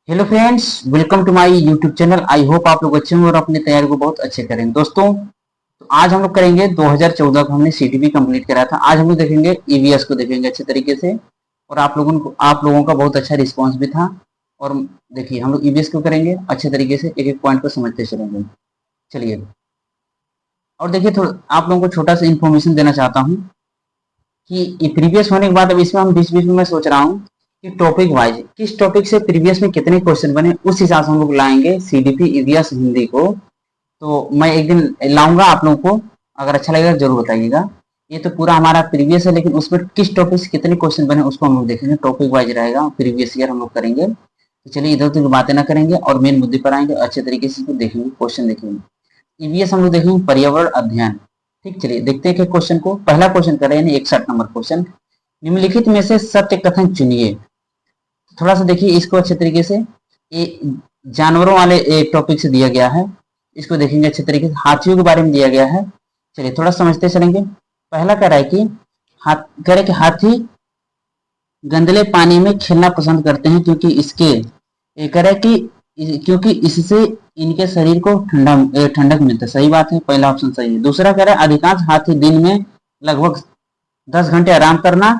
Hello friends, welcome to my YouTube channel. I hope आप लोग अच्छे हों और अपनी तैयारी को बहुत अच्छे करें। दोस्तों, तो आज हम लोग करेंगे 2014 का हमने सीटीबी कंप्लीट करा था। आज हम लोग देखेंगे ईवीएस को देखेंगे अच्छे तरीके से। और आप लोगों का बहुत अच्छा रिस्पांस भी था। और देखिए, हम लोग ईवीएस को करेंगे अच्छे तरीके से, एक एक पॉइंट को समझते चलेंगे। चलिए, और देखिए, थोड़ा आप लोगों को छोटा सा इन्फॉर्मेशन देना चाहता हूँ कि प्रीवियस होने के बाद अब इसमें हम बीच बीच में मैं सोच रहा हूँ कि टॉपिक वाइज किस टॉपिक से प्रीवियस में कितने क्वेश्चन बने, उस हिसाब से हम लोग लाएंगे सीडीपी ईवीएस हिंदी को। तो मैं एक दिन लाऊंगा आप लोगों को, अगर अच्छा लगेगा जरूर बताइएगा। ये तो पूरा हमारा प्रीवियस है, लेकिन उसमें किस टॉपिक से कितने क्वेश्चन बने उसको हम लोग देखेंगे। टॉपिक वाइज रहेगा, प्रीवियस ईयर हम लोग करेंगे। तो चलिए, इधर उधर बातें ना करेंगे और मेन मुद्दे पर आएंगे, अच्छे तरीके से इसको देखेंगे, क्वेश्चन देखेंगे। ईवीएस हम लोग देखेंगे पर्यावरण अध्ययन। ठीक, चलिए देखते हैं कि क्वेश्चन को। पहला क्वेश्चन करें, यानी 61 नंबर क्वेश्चन। निम्नलिखित में से सत्य कथन चुनिए। थोड़ा सा देखिए इसको अच्छे तरीके से। ये जानवरों वाले एक टॉपिक से दिया गया है, इसको देखेंगे अच्छे तरीके से। हाथियों के बारे में दिया गया है। चलिए थोड़ा समझते चलेंगे। पहला कह रहा है कि कह रहे कि हाथी गंदले पानी में खेलना पसंद करते हैं क्योंकि ये कह रहा है कि क्योंकि इससे इनके शरीर को ठंडक मिलता है। सही बात है, पहला ऑप्शन सही है। दूसरा कह रहा है अधिकांश हाथी दिन में लगभग 10 घंटे आराम करना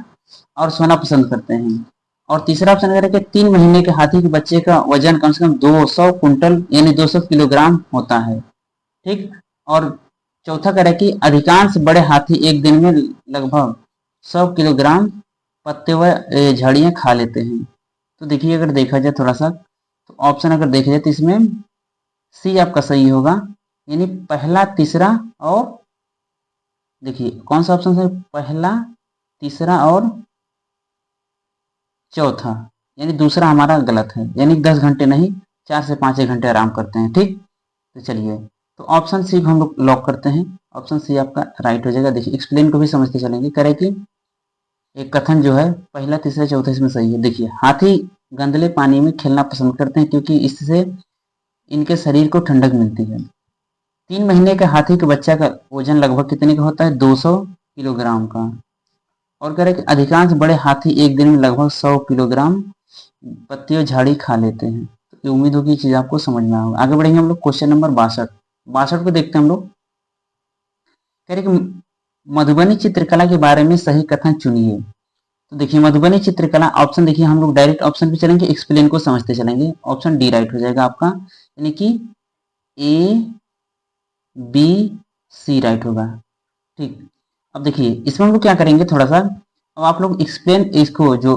और सोना पसंद करते हैं। और तीसरा ऑप्शन कह रहा है कि 3 महीने के हाथी के बच्चे का वजन कम से कम 200 कुंटल यानी 200 किलोग्राम होता है। ठीक। और चौथा कह रहा है कि अधिकांश बड़े हाथी एक दिन में लगभग 100 किलोग्राम पत्ते व झाड़ियां खा लेते हैं। तो देखिए, अगर देखा जाए थोड़ा सा, तो ऑप्शन अगर देखा जाए तो इसमें सी आपका सही होगा, यानी पहला, तीसरा और देखिए कौन सा ऑप्शन है, पहला, तीसरा और चौथा, यानी दूसरा हमारा गलत है। यानी 10 घंटे नहीं, 4 से 5 घंटे आराम करते हैं। ठीक। तो चलिए, तो ऑप्शन सी को हम लोग लॉक करते हैं। ऑप्शन सी आपका राइट हो जाएगा। देखिए एक्सप्लेन को भी समझते चलेंगे। करे कि एक कथन जो है पहला, तीसरा, चौथा इसमें सही है। देखिए, हाथी गंदले पानी में खेलना पसंद करते हैं क्योंकि इससे इनके शरीर को ठंडक मिलती है। 3 महीने के हाथी के बच्चा का वजन लगभग कितने का होता है, 200 किलोग्राम का। और कह रहे कि अधिकांश बड़े हाथी एक दिन में लगभग 100 किलोग्राम पत्ती और झाड़ी खा लेते हैं। तो ये उम्मीद होगी चीज आपको समझ में आएगा। आगे बढ़ेंगे हम लोग क्वेश्चन नंबर 62 को देखते हैं हम लोग। कह रहे कि मधुबनी चित्रकला के बारे में सही कथन चुनिए। तो देखिए, मधुबनी चित्रकला ऑप्शन देखिए, हम लोग डायरेक्ट ऑप्शन पे चलेंगे, एक्सप्लेन को समझते चलेंगे। ऑप्शन डी राइट हो जाएगा आपका, यानी कि ए बी सी राइट होगा। ठीक। अब देखिए, इसमें हम लोग क्या करेंगे थोड़ा सा, अब आप लोग एक्सप्लेन इसको जो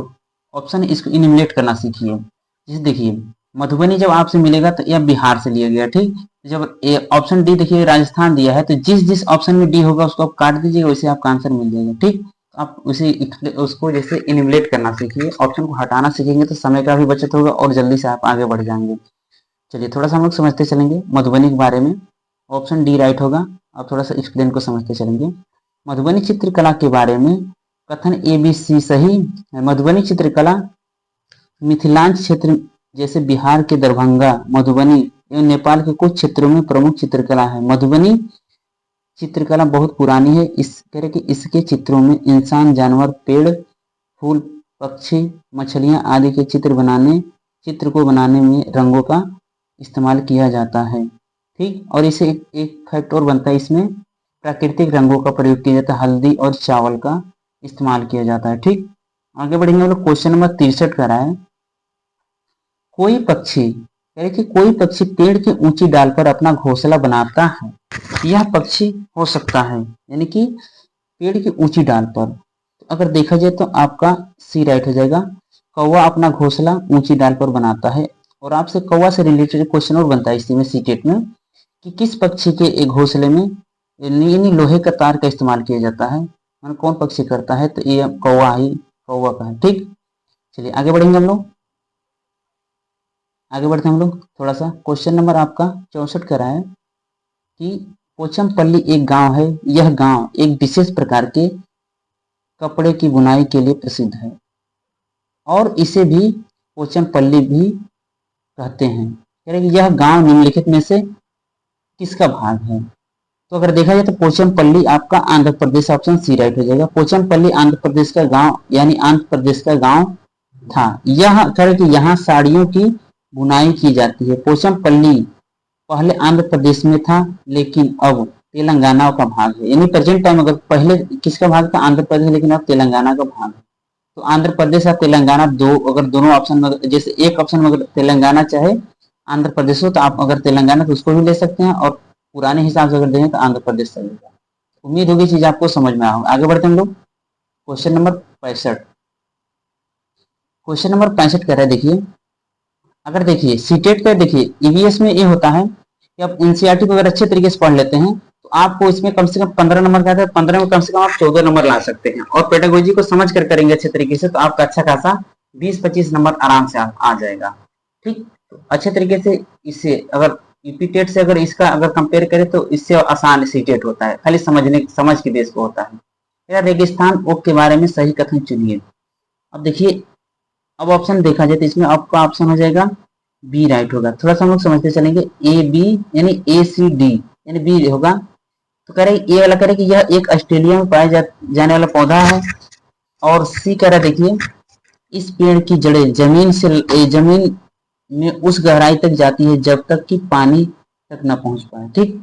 ऑप्शन है इसको इनिमुलेट करना सीखिए। जैसे देखिए, मधुबनी जब आपसे मिलेगा तो यह बिहार से लिया गया। ठीक। जब ऑप्शन डी देखिए राजस्थान दिया है, तो जिस जिस ऑप्शन में डी होगा उसको आप काट दीजिएगा, वैसे आपका आंसर मिल जाएगा। ठीक। तो आप उसे उसको जैसे इनिमुलेट करना सीखिए, ऑप्शन को हटाना सीखेंगे तो समय का भी बचत होगा और जल्दी से आप आगे बढ़ जाएंगे। चलिए थोड़ा सा हम लोग समझते चलेंगे मधुबनी के बारे में। ऑप्शन डी राइट होगा। अब थोड़ा सा एक्सप्लेन को समझते चलेंगे। मधुबनी चित्रकला के बारे में कथन ए बी सी सही है। मधुबनी चित्रकला मिथिलांचल क्षेत्र जैसे बिहार के दरभंगा, मधुबनी एवं नेपाल के कुछ क्षेत्रों में प्रमुख चित्रकला है। मधुबनी चित्रकला बहुत पुरानी है। इस तरह के इसके चित्रों में इंसान, जानवर, पेड़, फूल, पक्षी, मछलियां आदि के चित्र को बनाने में रंगों का इस्तेमाल किया जाता है। ठीक। और इसे एक फैक्ट और बनता है, इसमें प्राकृतिक रंगों का प्रयोग किया जाता है, हल्दी और चावल का इस्तेमाल किया जाता है। ठीक। आगे बढ़ेंगे हम लोग, क्वेश्चन नंबर 63 का है। कोई पक्षी, यानी कि कोई पक्षी पेड़ की ऊंची डाल पर अपना घोंसला बनाता है। यह पक्षी हो सकता है, यानी कि पेड़ की ऊंची डाल पर। तो अगर देखा जाए तो आपका सी राइट हो जाएगा। कौवा अपना घोंसला ऊंची डाल पर बनाता है। और आपसे कौवा से रिलेटेड क्वेश्चन और बनता है इसी में सीटेट में, कि किस पक्षी के एक घोंसले में यानी लोहे का तार का इस्तेमाल किया जाता है, मतलब कौन पक्षी करता है, तो ये कौवा का है। ठीक। चलिए आगे बढ़ेंगे हम लोग। आगे बढ़ते हैं हम लोग थोड़ा सा। क्वेश्चन नंबर आपका 64 का है कि पोचमपल्ली एक गांव है। यह गांव एक विशेष प्रकार के कपड़े की बुनाई के लिए प्रसिद्ध है और इसे भी पोचमपल्ली भी कहते हैं। कह रहे कि यह गांव निम्नलिखित में से किसका भाग है। तो अगर देखा जाए तो पोचमपल्ली आपका Andhra Pradesh, option C right हो जाएगा। पोचमपल्ली आंध्र प्रदेश का गांव, यानी आंध्र प्रदेश का गांव था। यह कह रहे कि यहाँ साड़ियों की बुनाई की जाती है। पोचमपल्ली पहले आंध्र प्रदेश में था लेकिन अब तेलंगाना का भाग है। यानी प्रेजेंट टाइम अगर पहले किसका भाग था, आंध्र प्रदेश, लेकिन अब तेलंगाना का भाग है। तो आंध्र प्रदेश और तेलंगाना दो, अगर दोनों ऑप्शन में जैसे एक ऑप्शन में अगर तेलंगाना चाहे आंध्र प्रदेश हो तो आप अगर तेलंगाना तो उसको भी ले सकते हैं, और पुराने हिसाब से अगर देखें तो आंध्र प्रदेश चलेगा। उम्मीद होगी चीज आपको समझ में आएगा। आगे बढ़ते हैं हम लोग क्वेश्चन नंबर 65। क्वेश्चन नंबर 65 कह रहा है, देखिए अगर देखिए सीटेट का, देखिए ईवीएस में ये होता है कि आप एनसीईआरटी को अगर अच्छे तरीके से पढ़ लेते हैं तो आपको इसमें कम से कम 15 नंबर का आता है, 15 में कम से कम आप 14 नंबर ला सकते हैं। और पेडागोजी को समझ कर करेंगे अच्छे तरीके से तो आपका अच्छा खासा 20-25 नंबर आराम से आ जाएगा। ठीक, तो अच्छे तरीके से इससे अगर यूपी टेट से अगर इसका अगर कंपेयर करें तो इससे आसान सीटेट होता है, खाली समझ के बेस को होता है। या रेगिस्तान ओक के बारे में सही कथन चुनिए। अब देखिए, अब ऑप्शन देखा जाए तो इसमें आपका ऑप्शन हो जाएगा बी राइट होगा। थोड़ा सा हम लोग समझते चलेंगे, ए बी यानी ए सी डी यानी बी होगा। तो कह रहे ए वाला कह रहे कि यह एक ऑस्ट्रेलिया में पाया जाने वाला पौधा है। और सी कह रहा देखिए इस पेड़ की जड़ें जमीन में उस गहराई तक जाती है जब तक कि पानी तक न पहुंच पाए। ठीक,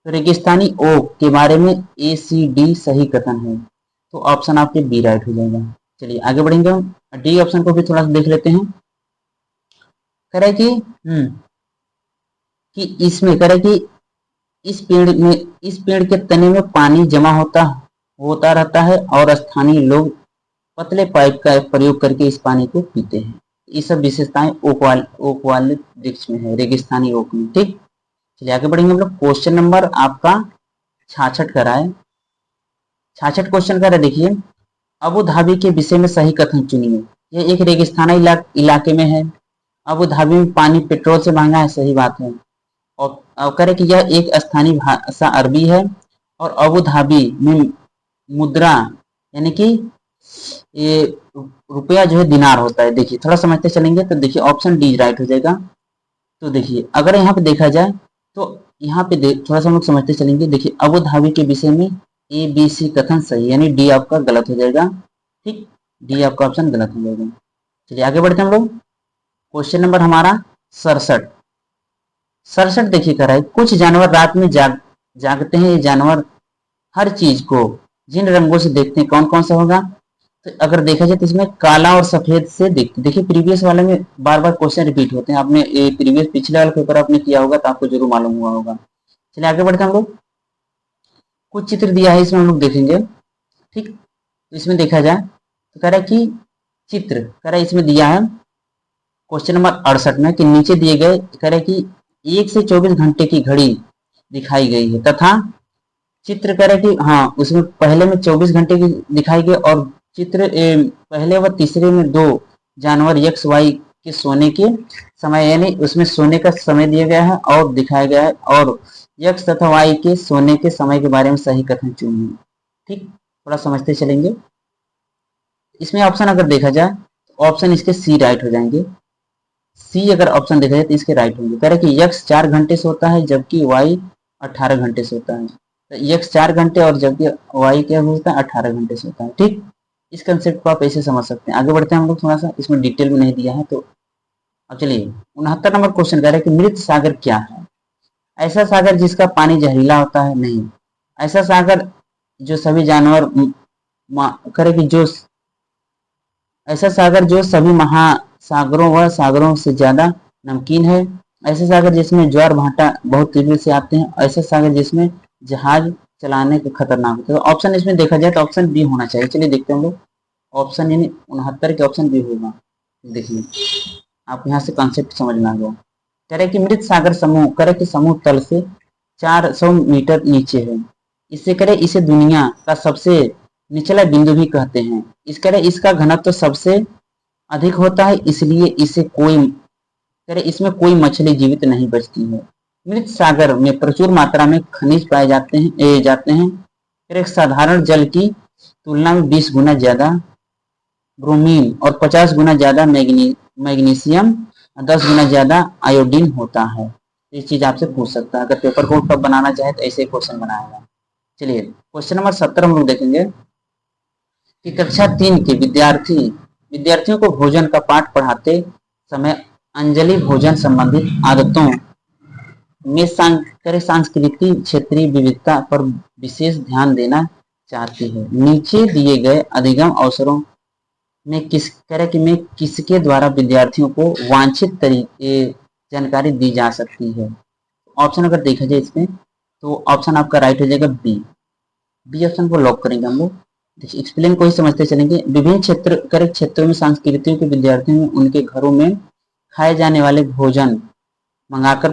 तो रेगिस्तानी ओक के बारे में ए सी डी सही कथन है, तो ऑप्शन आपके बी राइट हो जाएगा। चलिए आगे बढ़ेंगे, हम डी ऑप्शन को भी थोड़ा सा देख लेते हैं। कह रहा है कि इसमें कह रहा है कि इस पेड़ के तने में पानी जमा होता रहता है और स्थानीय लोग पतले पाइप का प्रयोग करके इस पानी को पीते हैं। ये सब विशेषताएं ओक वाले वृक्ष में है, रेगिस्तानी ओक में। ठीक, चलिए आगे बढ़ेंगे हम लोग। क्वेश्चन नंबर आपका 66 का है। 66 क्वेश्चन का है, देखिए अबू धाबी के विषय में सही कथन चुनिए। यह एक रेगिस्तानी इलाके में है। अबू धाबी में पानी पेट्रोल से महंगा है, सही बात है। और कह रहे कि यह एक स्थानीय भाषा अरबी है। और अबू धाबी में मुद्रा यानी कि ये रुपया जो है दिनार होता है। देखिए थोड़ा समझते चलेंगे तो देखिए ऑप्शन डी राइट हो जाएगा। तो देखिए अगर यहाँ पे देखा जाए तो यहाँ पे थोड़ा सा हम लोग समझते चलेंगे। देखिए अबू धाबी के विषय में ए बी सी कथन सही, यानी डी आपका गलत हो जाएगा। ठीक, डी आपका ऑप्शन गलत हो जाएगा। चलिए आगे बढ़ते हैं हम लोग। क्वेश्चन नंबर हमारा 67। 67 देखिए कर रहा है, कुछ जानवर रात में जागते हैं। ये जानवर हर चीज को जिन रंगों से देखते हैं कौन कौन सा होगा। तो अगर देखा जाए तो इसमें काला और सफेद से देखते। देखिए प्रीवियस वाले में बार बार क्वेश्चन रिपीट होते हैं, आपने प्रीवियस पिछले वाला पेपर आपने किया होगा तो आपको जरूर मालूम हुआ होगा। चलिए आगे बढ़ते हैं हम लोग। कुछ चित्र दिया है इसमें हम लोग देखेंगे। ठीक, तो इसमें देखा जाए तो कह रहा है कि चित्र कह रहा है इसमें दिया है क्वेश्चन नंबर 68 में कि नीचे दिए गए कह रहे कि 1 से 24 घंटे की घड़ी दिखाई गई है तथा चित्र कह रहे कि हाँ उसमें पहले में 24 घंटे की दिखाई गई और चित्र पहले व तीसरे में दो जानवर एक्स वाई के सोने के समय, यानी उसमें सोने का समय दिया गया है और दिखाया गया है। और एक्स तथा वाई के सोने के समय के बारे में सही कथन चुनिए। ठीक, थोड़ा समझते चलेंगे। इसमें ऑप्शन अगर देखा जाए तो ऑप्शन इसके सी राइट हो जाएंगे। सी अगर ऑप्शन देखा जाए तो इसके राइट होंगे। कह रहे कि यक्स 4 घंटे सोता है जबकि वाई 18 घंटे सोता है। तो यक्स 4 घंटे और जबकि वाई क्या होता है 18 घंटे सोता है। ठीक, इस कंसेप्ट को आप ऐसे समझ सकते हैं। आगे बढ़ते हैं हम लोग, थोड़ा सा इसमें डिटेल में नहीं दिया है तो अब चलिए 69 नंबर क्वेश्चन कह रहे हैं कि मृत सागर क्या है। ऐसा सागर जिसका पानी जहरीला होता है, नहीं। ऐसा सागर जो सभी जानवर करे कि जो ऐसा सागर जो सभी महासागरों व सागरों से ज्यादा नमकीन है। ऐसे सागर जिसमें ज्वार भाटा बहुत तेजी से आते हैं। ऐसे सागर जिसमें जहाज चलाने के खतरनाक होते हैं। तो ऑप्शन इसमें देखा जाए तो ऑप्शन बी होना चाहिए। चलिए देखते हैं हम लोग। ऑप्शन यानी 69 के ऑप्शन बी होगा। देखिए आप यहाँ से कॉन्सेप्ट समझ में आ गया। कह रहे कि मृत सागर समूह करे कि समूह तल से 400 मीटर नीचे है। इससे करे इसे दुनिया का सबसे निचला बिंदु भी कहते हैं। इस करे इसका घनत्व सबसे अधिक होता है, इसलिए इसे कोई करे इसमें कोई मछली जीवित नहीं बचती है। मृत सागर में प्रचुर मात्रा में खनिज पाए जाते हैं। फिर एक साधारण जल की तुलना में 20 गुना ज्यादा ब्रोमीन और 50 गुना ज्यादा मैग्नीशियम, 10 गुना ज्यादा आयोडीन होता है। ये चीज आपसे पूछ सकता है, अगर पेपर को कब बनाना चाहे तो ऐसे क्वेश्चन बनाएगा। चलिए क्वेश्चन नंबर 70 हम लोग देखेंगे कि कक्षा 3 के विद्यार्थियों को भोजन का पाठ पढ़ाते समय अंजलि भोजन संबंधित आदतों में सांस्कृतिक क्षेत्रीय विविधता पर विशेष ध्यान देना चाहती है। नीचे दिए गए अधिगम अवसरों में किसके द्वारा विद्यार्थियों को वांछित तरीके जानकारी दी जा सकती है। ऑप्शन अगर देखा जाए इसमें तो ऑप्शन आपका राइट हो जाएगा बी। बी ऑप्शन को लॉक करेंगे हम लोग। देखिए एक्सप्लेन को ही समझते चलेंगे। विभिन्न क्षेत्रों में संस्कृतियों के विद्यार्थियों में उनके घरों में खाए जाने वाले भोजन मंगाकर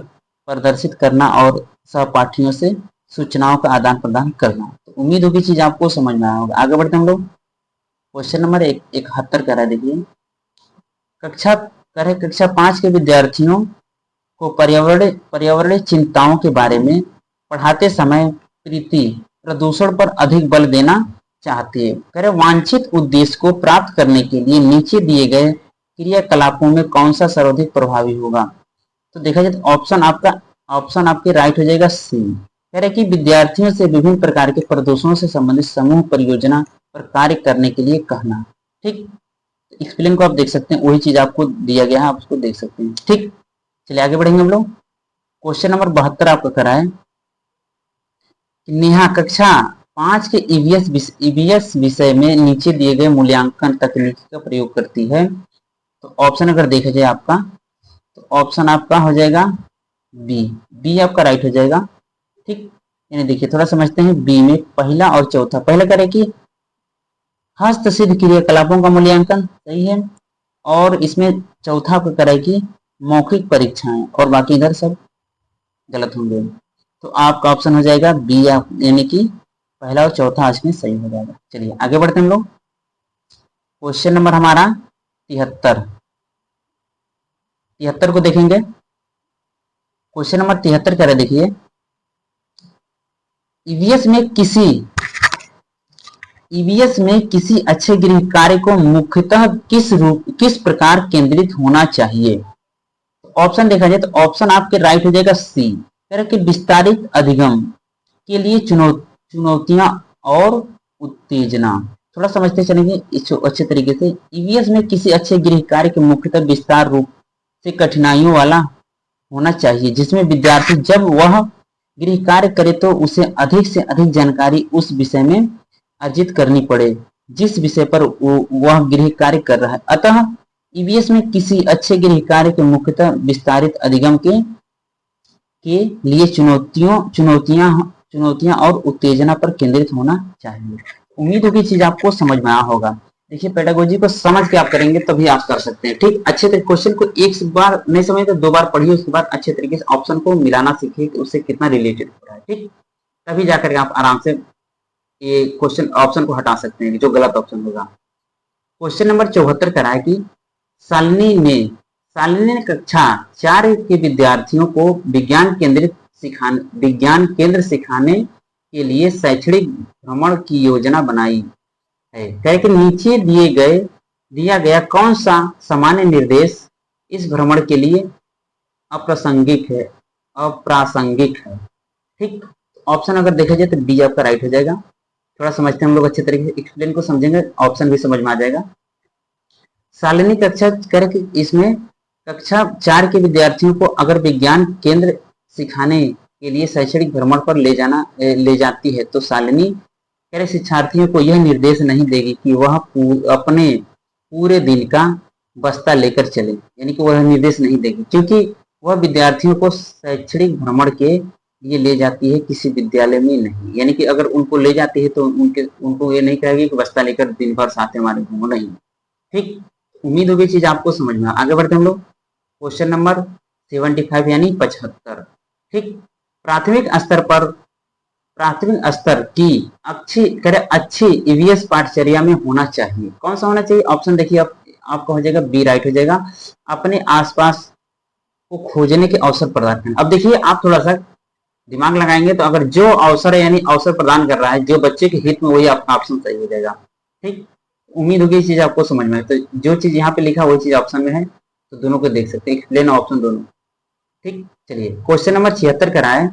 प्रदर्शित करना और सहपाठियों से सूचनाओं का आदान प्रदान करना। तो उम्मीद होगी चीज आपको समझ में आया होगा। आगे बढ़ते हम लोग। क्वेश्चन नंबर 71 करा देखिए। कक्षा 5 के विद्यार्थियों को पर्यावरणीय चिंताओं के बारे में पढ़ाते समय प्रीति प्रदूषण पर अधिक बल देना चाहती है। कह रहे वांछित उद्देश्य को प्राप्त करने के लिए नीचे दिए गए क्रियाकलापों में कौन सा सर्वाधिक प्रभावी होगा। तो देखा जाए तो ऑप्शन आपके राइट हो जाएगा सी। कह रहे कि विद्यार्थियों से विभिन्न प्रकार के प्रदूषणों से संबंधित समूह परियोजना पर कार्य करने के लिए कहना। ठीक, एक्सप्लेन को आप देख सकते हैं, वही चीज आपको दिया गया है, आप उसको देख सकते हैं। ठीक, चलिए आगे बढ़ेंगे हम लोग। क्वेश्चन नंबर 72 आपका करा है। नेहा कक्षा 5 के ईवीएस विषय में नीचे दिए गए मूल्यांकन तकनीक का प्रयोग करती है। तो ऑप्शन अगर देखा जाए आपका तो ऑप्शन आपका हो जाएगा बी। बी आपका राइट हो जाएगा। ठीक, यानी देखिए थोड़ा समझते हैं। बी में पहला और चौथा, पहला करे कि हस्तसिद्ध क्रियाकलापों का मूल्यांकन सही है, और इसमें चौथा आपका करे कि मौखिक परीक्षाएं, और बाकी इधर सब गलत होंगे। तो आपका ऑप्शन हो जाएगा बी, यानी कि पहला और चौथा इसमें सही हो जाएगा। चलिए आगे बढ़ते हैं हम लोग। क्वेश्चन नंबर हमारा 73 को देखेंगे। क्वेश्चन नंबर 73 कह रहे देखिए, ईवीएस में किसी अच्छे गृह कार्य को मुख्यतः किस प्रकार केंद्रित होना चाहिए। ऑप्शन देखा जाए तो ऑप्शन आपके राइट हो जाएगा सी। कह कि विस्तारित अधिगम के लिए चुनौतियां और उत्तेजना। थोड़ा समझते चलेंगे अच्छे तरीके से। ईवीएस में किसी अच्छे गृह कार्य के मुख्यतः विस्तार रूप से कठिनाइयों वाला होना चाहिए, जिसमें विद्यार्थी जब वह गृह कार्य करे तो उसे अधिक से अधिक जानकारी उस विषय में अर्जित करनी पड़े जिस विषय पर वह गृह कार्य कर रहा है। अतः ईवीएस में किसी अच्छे गृह कार्य के मुख्यतः विस्तारित अधिगम के लिए चुनौतियां और उत्तेजना पर केंद्रित होना चाहिए। उम्मीद होगी चीज आपको समझ में आया होगा। देखिए पेडागोजी को समझ के आप करेंगे तभी आप कर सकते हैं। ठीक, अच्छे तरीके क्वेश्चन को एक बार नहीं समझे तो 2 बार पढ़िए, उसके बाद अच्छे तरीके से ऑप्शन को मिलाना सीखिए कि उससे कितना रिलेटेड हो रहा है। ठीक, तभी जाकर आप आराम से ये क्वेश्चन ऑप्शन को हटा सकते हैं जो गलत ऑप्शन होगा। क्वेश्चन नंबर 74 करा है कि शालिनी ने कक्षा 4 के विद्यार्थियों को विज्ञान केंद्र सिखाने के लिए शैक्षणिक भ्रमण की योजना बनाई है। कह कि नीचे दिया गया कौन सा सामान्य निर्देश इस भ्रमण के लिए अप्रासंगिक है। ठीक, ऑप्शन अगर देखा जाए तो डी आपका राइट हो जाएगा। थोड़ा समझते हैं हम लोग अच्छे तरीके से, एक्सप्लेन को समझेंगे ऑप्शन भी समझ में आ जाएगा। शालिनी इसमें कक्षा 4 के विद्यार्थियों को अगर विज्ञान केंद्र सिखाने के लिए शैक्षणिक भ्रमण पर ले जाती है तो शालिनी शिक्षार्थियों को यह निर्देश नहीं देगी कि वह अपने पूरे दिन का बस्ता लेकर चले, यानी कि वह निर्देश नहीं देगी, क्योंकि वह विद्यार्थियों को शैक्षणिक भ्रमण के लिए ले जाती है, किसी विद्यालय में नहीं। यानी कि अगर उनको ले जाती है तो उनको ये नहीं कहेगी कि बस्ता लेकर दिन भर साथ हमारे घूमो, नहीं। ठीक, उम्मीद होगी चीज आपको समझ में। आगे बढ़ते हम लोग। क्वेश्चन नंबर 75 यानी 75। ठीक, प्राथमिक स्तर की अच्छी ईवीएस पाठचर्या में होना चाहिए। कौन सा होना चाहिए? ऑप्शन देखिए आपका हो जाएगा बी, राइट हो जाएगा। अपने आसपास को खोजने के अवसर प्रदान करना। अब देखिए आप थोड़ा सा दिमाग लगाएंगे तो अगर जो अवसर है यानी अवसर प्रदान कर रहा है जो बच्चे के हित में, वही आपका ऑप्शन सही हो जाएगा। ठीक, उम्मीद होगी ये चीज आपको समझ में। तो जो चीज यहाँ पे लिखा वही चीज ऑप्शन में है, तो दोनों को देख सकते हैं, एक्सप्लेन ऑप्शन दोनों। ठीक, चलिए क्वेश्चन नंबर 76 कराए।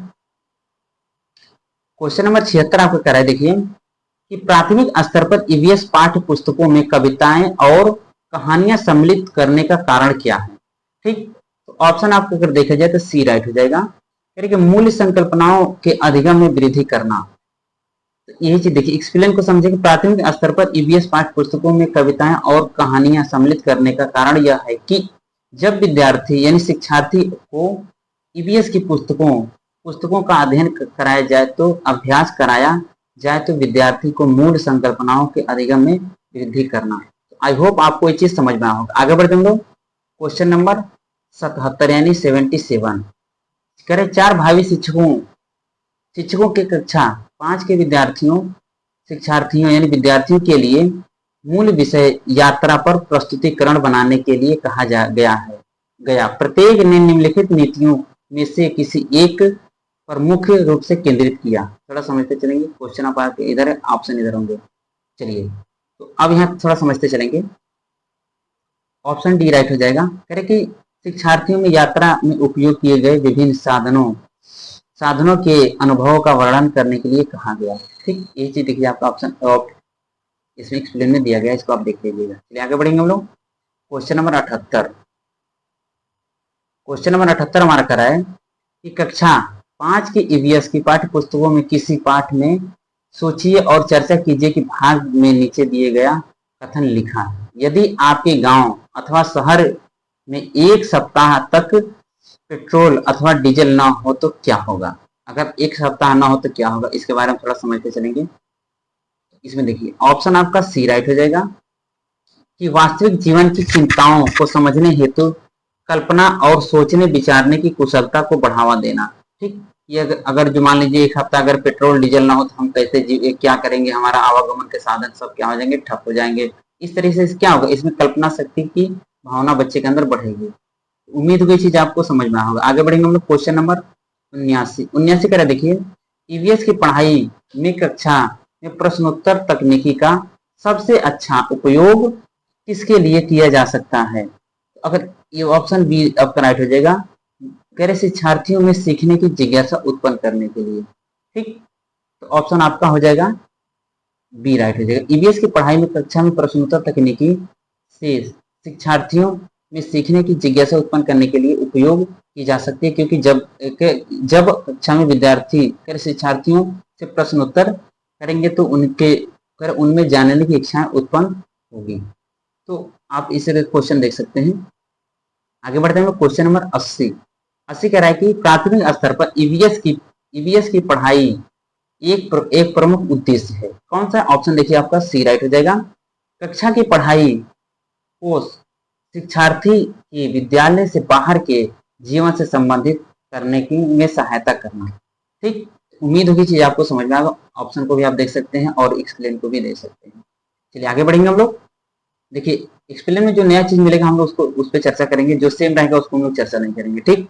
क्वेश्चन नंबर 76 आपको कराए देखिए कि प्राथमिक स्तर पर ईवीएस पाठ्य पुस्तकों में कविताएं और कहानियां सम्मिलित करने का कारण क्या है। ठीक, तो ऑप्शन आपको अगर देखा जाए तो सी राइट हो जाएगा। कह रहे कि मूल्य संकल्पनाओं के अधिगम में वृद्धि करना। तो यही चीज देखिए, एक्सप्लेन को समझेंगे। प्राथमिक स्तर पर ईवीएस पाठ्य पुस्तकों में कविताएं और कहानियां सम्मिलित करने का कारण यह है कि जब विद्यार्थी यानी शिक्षार्थी को ईवीएस की पुस्तकों का अध्ययन कराया जाए तो अभ्यास कराया जाए तो विद्यार्थी को मूल संकल्पनाओं के अधिगम में वृद्धि करना। तो आई होप आपको ये चीज समझ में आया होगा। आगे बढ़ते हम लोग क्वेश्चन नंबर 77 यानी 77। करें चार भावी शिक्षकों के कक्षा 5 के शिक्षार्थियों यानी विद्यार्थियों के लिए मूल विषय यात्रा पर प्रस्तुतिकरण बनाने के लिए कहा गया। प्रत्येक ने निम्नलिखित नीतियों में से किसी एक पर मुख्य रूप से केंद्रित किया। थोड़ा समझते चलेंगे। क्वेश्चन आप आके इधर है, ऑप्शन इधर होंगे। चलिए तो अब यहाँ थोड़ा समझते चलेंगे। ऑप्शन डी राइट हो जाएगा। कह रहे कि शिक्षार्थियों में यात्रा में उपयोग किए गए विभिन्न साधनों के अनुभवों का वर्णन करने के लिए कहा गया। ठीक, ये चीज देखिए आपका ऑप्शन इसमें एक्सप्लेन में दिया गया, इसको आप देख लीजिएगा। चलिए आगे बढ़ेंगे हम लोग क्वेश्चन नंबर 78। क्वेश्चन नंबर 78 हमारा करा है कि कक्षा 5 की ईवीएस की पाठ्य पुस्तकों में किसी पाठ में सोचिए और चर्चा कीजिए कि भाग में नीचे दिए गया कथन लिखा है। यदि आपके गांव अथवा शहर में एक सप्ताह तक पेट्रोल अथवा डीजल ना हो तो क्या होगा। अगर एक सप्ताह ना हो तो क्या होगा, इसके बारे में थोड़ा समझते चलेंगे। इसमें देखिए ऑप्शन आपका सी राइट हो जाएगा कि वास्तविक जीवन की चिंताओं को समझने हेतु कल्पना और सोचने विचारने की कुशलता को बढ़ावा देना। ठीक, ये अगर जो मान लीजिए एक हफ्ता अगर पेट्रोल डीजल ना हो तो हम कैसे क्या करेंगे, हमारा आवागमन के साधन सब क्या हो जाएंगे, ठप हो जाएंगे। इस तरीके से क्या होगा, इसमें कल्पना शक्ति की भावना बच्चे के अंदर बढ़ेगी। उम्मीद हुई चीज आपको समझ में होगा। आगे बढ़ेंगे हम लोग क्वेश्चन नंबर 79 करा। देखिए ईवीएस की पढ़ाई में कक्षा में प्रश्नोत्तर तकनीकी का सबसे अच्छा उपयोग किसके लिए किया जा सकता है। अगर ये ऑप्शन बी आपका राइट हो जाएगा। कह रहे शिक्षार्थियों में सीखने की जिज्ञासा उत्पन्न करने के लिए। ठीक, तो ऑप्शन आपका हो जाएगा बी राइट हो जाएगा। ईवीएस की पढ़ाई में कक्षा में प्रश्नोत्तर तकनीकी से शिक्षार्थियों में सीखने की जिज्ञासा उत्पन्न करने के लिए उपयोग की जा सकती है, क्योंकि जब कक्षा में विद्यार्थी शिक्षार्थियों से प्रश्नोत्तर करेंगे तो उनमें जानने की इच्छा उत्पन्न होगी। तो आप इसे क्वेश्चन देख सकते हैं। आगे बढ़ते हैं क्वेश्चन नंबर 80 कह रहा है कि प्राथमिक स्तर पर ईवीएस की पढ़ाई एक प्रमुख उद्देश्य है। कौन सा ऑप्शन देखिए आपका सी राइट हो जाएगा। कक्षा की पढ़ाई को शिक्षार्थी की विद्यालय से बाहर के जीवन से संबंधित करने की में सहायता करना। ठीक, उम्मीद होगी चीज आपको समझ में आएगा। ऑप्शन को भी आप देख सकते हैं और एक्सप्लेन को भी देख सकते हैं। चलिए आगे बढ़ेंगे हम लोग। देखिए एक्सप्लेन में जो नया चीज मिलेगा हम लोग उसको उस पर चर्चा करेंगे, जो सेम रहेगा उसको हम लोग चर्चा नहीं करेंगे। ठीक,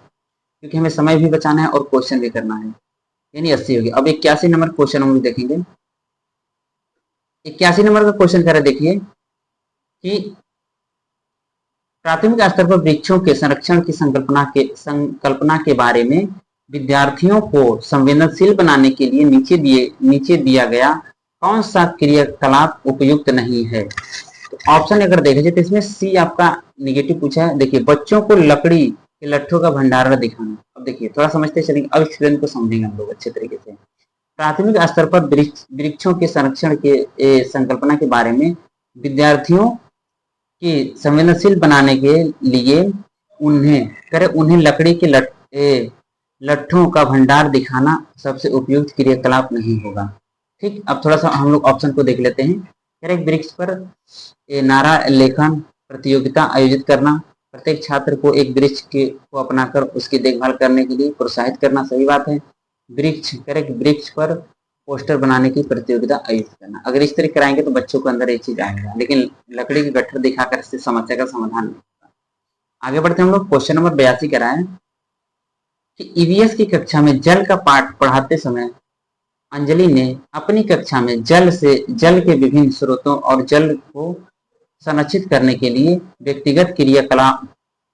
क्योंकि हमें समय भी बचाना है और क्वेश्चन भी करना है। यानी 80 होगी। अब 81 नंबर क्वेश्चन हम लोग देखेंगे। 81 नंबर का क्वेश्चन कह रहे देखिए कि प्राथमिक स्तर पर वृक्षों के संरक्षण की संकल्पना के बारे में विद्यार्थियों को संवेदनशील बनाने के लिए नीचे दिया गया कौन सा क्रियाकलाप उपयुक्त नहीं है। तो ऑप्शन अगर देखा जाए तो इसमें सी आपका निगेटिव पूछा है। देखिए बच्चों को लकड़ी के लट्ठों का भंडारण दिखाना। अब देखिए थोड़ा समझते चलेंगे, अब एक्सप्लेन को समझेंगे हम लोग अच्छे तरीके से। प्राथमिक स्तर पर वृक्षों के संरक्षण के संकल्पना के बारे में विद्यार्थियों की संवेदनशील बनाने के लिए उन्हें लकड़ी के लट्ठों का भंडार दिखाना सबसे उपयुक्त क्रियाकलाप नहीं होगा। ठीक, अब थोड़ा सा हम लोग ऑप्शन को देख लेते हैं। एक वृक्ष पर नारा लेखन प्रतियोगिता आयोजित करना, प्रत्येक छात्र को एक वृक्ष को अपनाकर उसकी देखभाल करने के लिए प्रोत्साहित करना। सही बात है। वृक्ष पर पोस्टर बनाने की प्रतियोगिता आयोजित करना। अगर इस तरह कराएंगे तो बच्चों के अंदर एक चीज आएगा, लेकिन लकड़ी की गट्ठर दिखाकर इससे समस्या का समाधान नहीं होगा। आगे बढ़ते हैं हम लोग क्वेश्चन नंबर 82 कराएं कि ईवीएस की कक्षा में जल का पाठ पढ़ाते समय अंजलि ने अपनी कक्षा में जल के विभिन्न स्रोतों और जल को संरक्षित करने के लिए व्यक्तिगत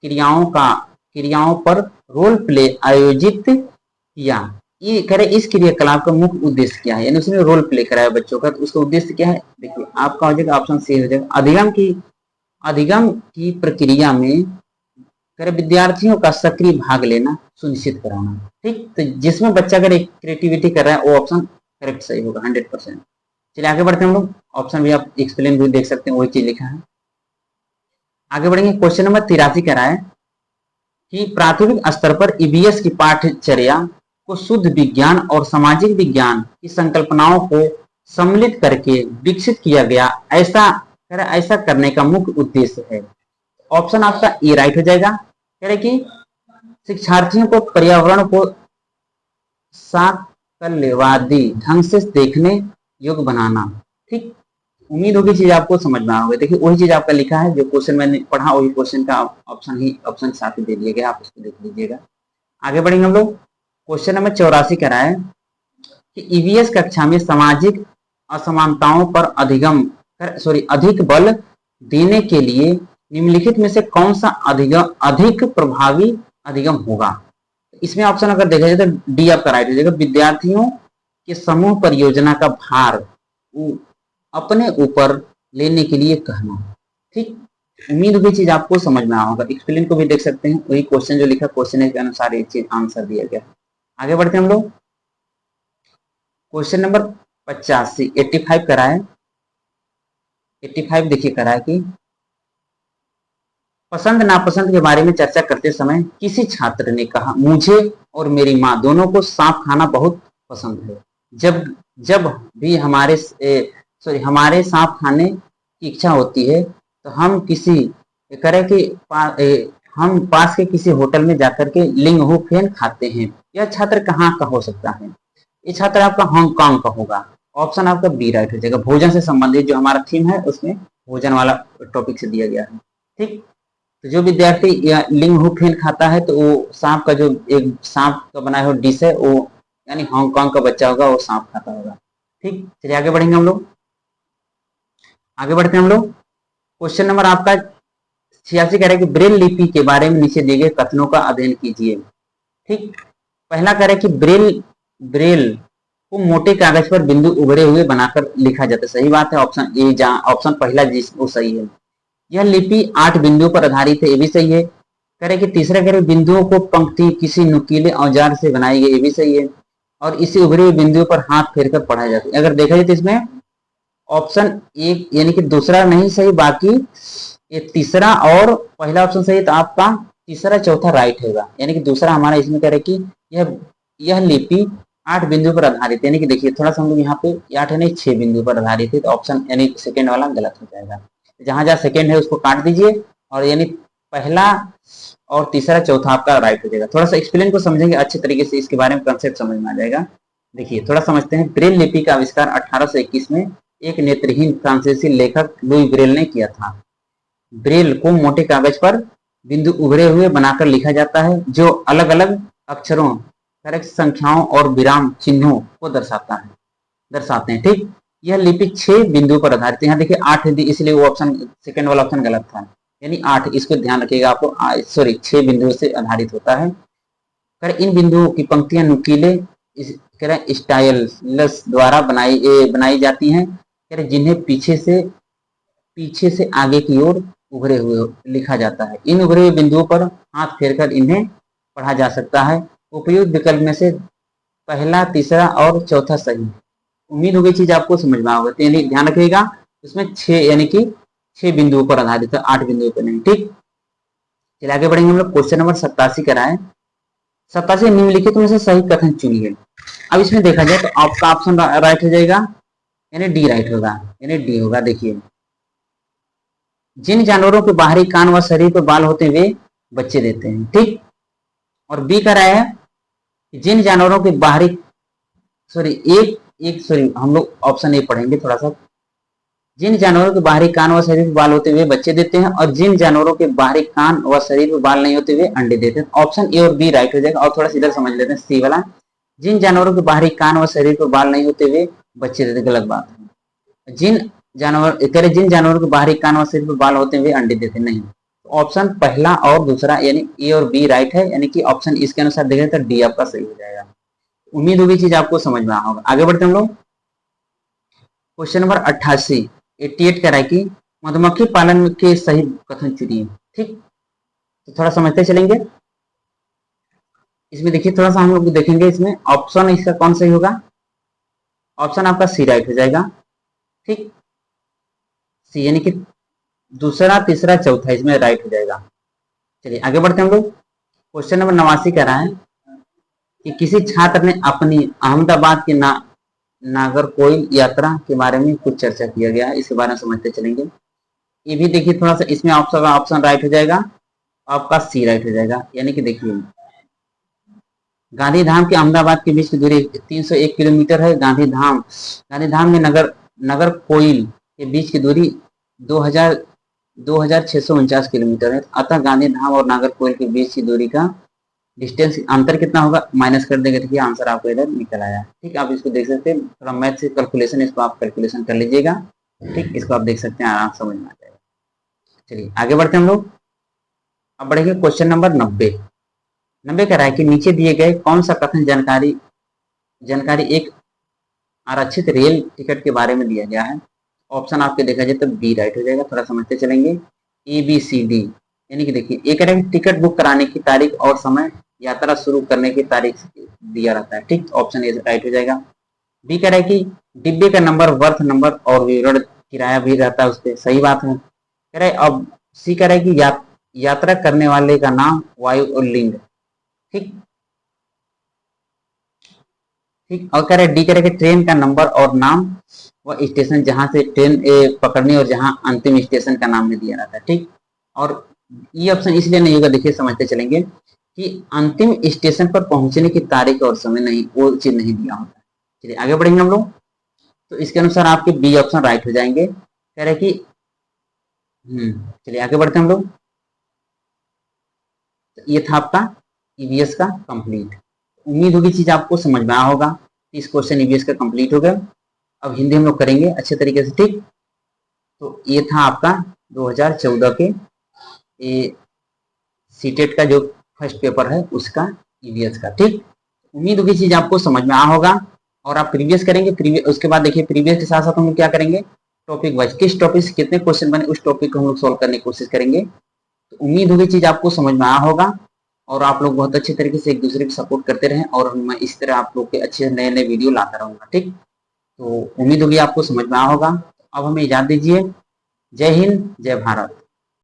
क्रियाओं पर रोल प्ले आयोजित किया। ये करे इस क्रियाकलाप का मुख्य उद्देश्य क्या है, यानी उसने रोल प्ले कराया बच्चों का, तो उसका उद्देश्य क्या है। देखिए आपका हो जाएगा ऑप्शन सी हो जाएगा। अधिगम की प्रक्रिया में करे विद्यार्थियों का सक्रिय भाग लेना सुनिश्चित कराना। ठीक, तो जिसमें बच्चा अगर एक क्रिएटिविटी कर रहा है वो ऑप्शन करेक्ट सही होगा 100%। चलिए आगे बढ़ते हैं हम लोग। ऑप्शन भी आप एक्सप्लेन भी देख सकते हैं, वही चीज लिखा है। आगे बढ़ेंगे। क्वेश्चन नंबर 83 कह रहा है कि प्राथमिक स्तर पर ईवीएस की पाठ्यचर्या को शुद्ध विज्ञान और सामाजिक विज्ञान की संकल्पनाओं को सम्मिलित करके विकसित किया गया, ऐसा करने का मुख्य उद्देश्य है। ऑप्शन आपका ए राइट हो जाएगा। कह रहे कि शिक्षार्थियों को पर्यावरण को साकल्यवादी ढंग से देखने योग्य बनाना। ठीक, उम्मीद होगी चीज आपको समझ में आओगे। देखिए वही चीज आपका लिखा है जो क्वेश्चन मैंने पढ़ा, वही क्वेश्चन का ऑप्शन साथ ही दे दिया गया, आप उसको देख लीजिएगा। आगे बढ़ेंगे हम लोग। क्वेश्चन नंबर 84 कह रहा है कि ईवीएस कक्षा में सामाजिक असमानताओं पर अधिक बल देने के लिए निम्नलिखित में से कौन सा अधिक प्रभावी अधिगम होगा। इसमें ऑप्शन अगर देखा जाए तो डी आपका राइट हो जाएगा। विद्यार्थियों के समूह परियोजना का भार अपने ऊपर लेने के लिए कहना। ठीक, उम्मीद हुई चीज आपको समझ में आया होगा। एक्सप्लेन को भी देख सकते हैं, वही क्वेश्चन जो लिखा क्वेश्चन के अनुसार एक चीज आंसर दिया गया। आगे बढ़ते हैं हम लोग। क्वेश्चन नंबर 85 करा है। 85 देखिए करा है कि पसंद नापसंद के बारे में चर्चा करते समय किसी छात्र ने कहा, मुझे और मेरी माँ दोनों को सांप खाना बहुत पसंद है। जब जब भी हमारे सांप खाने की इच्छा होती है तो हम हम पास के किसी होटल में जाकर के लिंग हु फेन खाते हैं। यह छात्र कहाँ का हो सकता है? ये छात्र आपका हांगकांग का होगा। ऑप्शन आपका बी राइट हो जाएगा। भोजन से संबंधित जो हमारा थीम है उसमें भोजन वाला टॉपिक से दिया गया है। ठीक, तो जो विद्यार्थी लिंग हु फेन खाता है तो वो सांप का जो एक सांप का बनाया हुआ डिश है वो यानी हांगकांग का बच्चा होगा, वो सांप खाता होगा। ठीक, चलिए आगे बढ़ेंगे हम लोग। आगे बढ़ते हैं हम लोग। क्वेश्चन नंबर आपका 86 कह रहे कि ब्रेल लिपि के बारे में नीचे दिए गए कथनों का अध्ययन कीजिए। ठीक, पहला कह रहे कि ब्रेल को मोटे कागज पर बिंदु उभरे हुए बनाकर लिखा जाता है। सही बात है, ऑप्शन ए ऑप्शन पहला वो सही है। यह लिपि 8 बिंदुओं पर आधारित है, ये भी सही है। करे कि तीसरा करे बिंदुओं को पंक्ति किसी नुकीले औजार से बनाई गई, ये भी सही है। और इसी उभरे हुए बिंदुओं पर हाथ फेरकर पढ़ा जाता है। अगर देखा जाए तो इसमें ऑप्शन एक यानी कि दूसरा नहीं सही, बाकी ये तीसरा और पहला ऑप्शन सही है। तो आपका तीसरा चौथा राइट होगा, यानी कि दूसरा हमारा इसमें कह रहे कि यह लिपि 8 बिंदु पर आधारित, यानी कि देखिए थोड़ा सा हम लोग यहाँ पे 8 नहीं 6 बिंदु पर आधारित है, तो ऑप्शन यानी सेकेंड वाला गलत हो जाएगा। जहां जहां सेकेंड है उसको काट दीजिए और यानी पहला और तीसरा चौथा आपका राइट हो जाएगा। थोड़ा सा एक्सप्लेन को समझेंगे अच्छे तरीके से, इसके बारे में कंसेप्ट समझ में आ जाएगा। देखिए थोड़ा समझते हैं। ब्रेल लिपि का आविष्कार 1821 में एक नेत्रहीन फ्रांसीसी लेखक लुई ब्रेल ने किया था। ब्रेल को मोटे कागज पर बिंदु उभरे हुए बनाकर लिखा जाता है जो अलग अलग अक्षरों, संख्याओं और विराम चिन्हों को दर्शाते हैं। ठीक, यह लिपि 6 बिंदुओं पर आधारित है। यहाँ देखिए 8 इसलिए वो ऑप्शन सेकंड वाला ऑप्शन गलत था, यानी 8, इसको ध्यान रखिएगा आपको। 6 बिंदुओं से आधारित होता है। इन बिंदुओं की पंक्तियां नुकीले स्टाइलस द्वारा बनाई जाती हैं, जिन्हें पीछे से आगे की ओर उभरे हुए लिखा जाता है। इन उभरे हुए बिंदुओं पर हाथ फेरकर इन्हें पढ़ा जा सकता है। उपयुक्त विकल्प में से पहला, तीसरा और चौथा सही। उम्मीद हो गई चीज आपको समझ में आओगे, तो यानी ध्यान रखिएगा इसमें 6 यानी कि 6 बिंदुओं पर आधारित है, 8 बिंदुओं पर नहीं। ठीक, चलिए आगे बढ़ेंगे हम लोग। क्वेश्चन नंबर 87 कराए। 87 निम्नलिखित में से सही कथन चुनिए। अब इसमें देखा जाए तो आपका ऑप्शन राइट हो जाएगा, यानी डी राइट होगा, यानी डी होगा। देखिए जिन जानवरों के बाहरी कान व शरीर पर बाल होते हैं वे बच्चे देते हैं। ठीक, और बी कर रहा है जिन जानवरों के बाहरी हम लोग ऑप्शन ए पढ़ेंगे थोड़ा सा। जिन जानवरों के बाहरी कान व शरीर पर बाल होते हुए बच्चे देते हैं और जिन जानवरों के बाहरी कान व शरीर पर बाल नहीं होते हुए अंडे देते हैं। ऑप्शन ए और बी राइट हो जाएगा। और थोड़ा सा इधर समझ लेते हैं, सी वाला, जिन जानवरों के बाहरी कान व शरीर पर बाल नहीं होते हुए बच्चे देते, गलत बात है। जिन जानवरों के बाहरी कान व शरीर पर बाल होते हुए अंडे देते नहीं। ऑप्शन पहला और दूसरा यानी ए और बी राइट है, यानी कि ऑप्शन इसके अनुसार देखें तो डी आपका सही हो जाएगा। उम्मीद होगी चीज आपको समझ में आया होगा। आगे बढ़ते हम लोग। क्वेश्चन नंबर 88 कह रहा है कि मधुमक्खी पालन के सही कथन चुनिए। ठीक, तो थोड़ा समझते चलेंगे। इसमें देखिए थोड़ा सा हम लोग देखेंगे, इसमें ऑप्शन इसका कौन सही होगा। ऑप्शन आपका सी राइट हो जाएगा, ठीक। सी यानी कि दूसरा तीसरा चौथा इसमें राइट हो जाएगा। चलिए आगे बढ़ते हैं हम लोग। क्वेश्चन नंबर 89 कह रहा है कि किसी छात्र ने अपनी अहमदाबाद की नागरकोइल यात्रा के बारे में कुछ चर्चा किया गया है, इसके बारे में समझते चलेंगे। ये भी देखिए थोड़ा सा इसमें ऑप्शन राइट हो जाएगा, आपका सी राइट हो जाएगा। यानी कि देखिए गांधीधाम के अहमदाबाद के बीच की दूरी 301 किलोमीटर है। गांधीधाम में नगर कोइल के बीच की दूरी 2649 किलोमीटर है। अतः गांधीधाम और नागरकोइल के बीच की दूरी का डिस्टेंस अंतर कितना होगा, माइनस कर देंगे, देखिए आंसर आपको इधर निकल आया। ठीक, आप इसको देख सकते हैं, थोड़ा मैथ से कैलकुलेशन, इसको आप कैलकुलेशन कर लीजिएगा। ठीक, इसको आप देख सकते हैं, आराम समझ में आ जाएगा। चलिए आगे बढ़ते हैं हम लोग। अब बढ़ेंगे क्वेश्चन नंबर 90 कह रहा है कि नीचे दिए गए कौन सा कथन जानकारी एक आरक्षित रेल टिकट के बारे में दिया गया है। ऑप्शन आपके देखा जाए तो बी राइट हो जाएगा। थोड़ा समझते चलेंगे। ए बी सी डी, यानी कि देखिए एक कह रहा है टिकट बुक कराने की तारीख और समय, यात्रा शुरू करने की तारीख दिया रहता है। ठीक, ऑप्शन ए राइट हो जाएगा। बी कह रहा है कि डिब्बे का नंबर, वर्थ नंबर और विवरण किराया भी रहता है उस पर, सही बात है। कह रहे अब सी कह रहा है कि यात्रा करने वाले का नाम, वायु और लिंग। ठीक ठीक, और कह रहे डी कह रहे ट्रेन का नंबर और नाम व स्टेशन जहां से ट्रेन पकड़नी और जहां अंतिम स्टेशन का नाम भी दिया रहता है। ठीक, और ये ऑप्शन इसलिए नहीं होगा, देखिए समझते चलेंगे कि अंतिम स्टेशन पर पहुंचने की तारीख और समय नहीं, वो चीज नहीं दिया होता है। चलिए आगे बढ़ेंगे हम लोग। तो इसके अनुसार आपके बी ऑप्शन राइट हो जाएंगे। कह रहे कि चलिए आगे बढ़ते हैं हम लोग। तो ये था आपका ईवीएस का कंप्लीट। उम्मीद होगी चीज आपको समझ में आया होगा। इस क्वेश्चन ईवीएस का कंप्लीट हो गया। अब हिंदी हम लोग करेंगे अच्छे तरीके से। ठीक, तो ये था आपका 2014 के सीटेट का जो फर्स्ट पेपर है उसका ईवीएस का। ठीक, उम्मीद होगी चीज आपको समझ में आया होगा। और आप प्रीवियस करेंगे, उसके बाद देखिए प्रीवियस के साथ साथ हम लोग क्या करेंगे, टॉपिक वाइज किस टॉपिक से कितने क्वेश्चन बने उस टॉपिक को हम लोग सोल्व करने की कोशिश करेंगे। तो उम्मीद होगी चीज आपको समझ में आया होगा और आप लोग बहुत अच्छे तरीके से एक दूसरे को सपोर्ट करते रहें और मैं इस तरह आप लोग के अच्छे नए नए वीडियो लाता रहूंगा। ठीक, तो उम्मीद होगी आपको समझ में आया होगा। अब हमें इजाजत दीजिए। जय हिंद, जय भारत।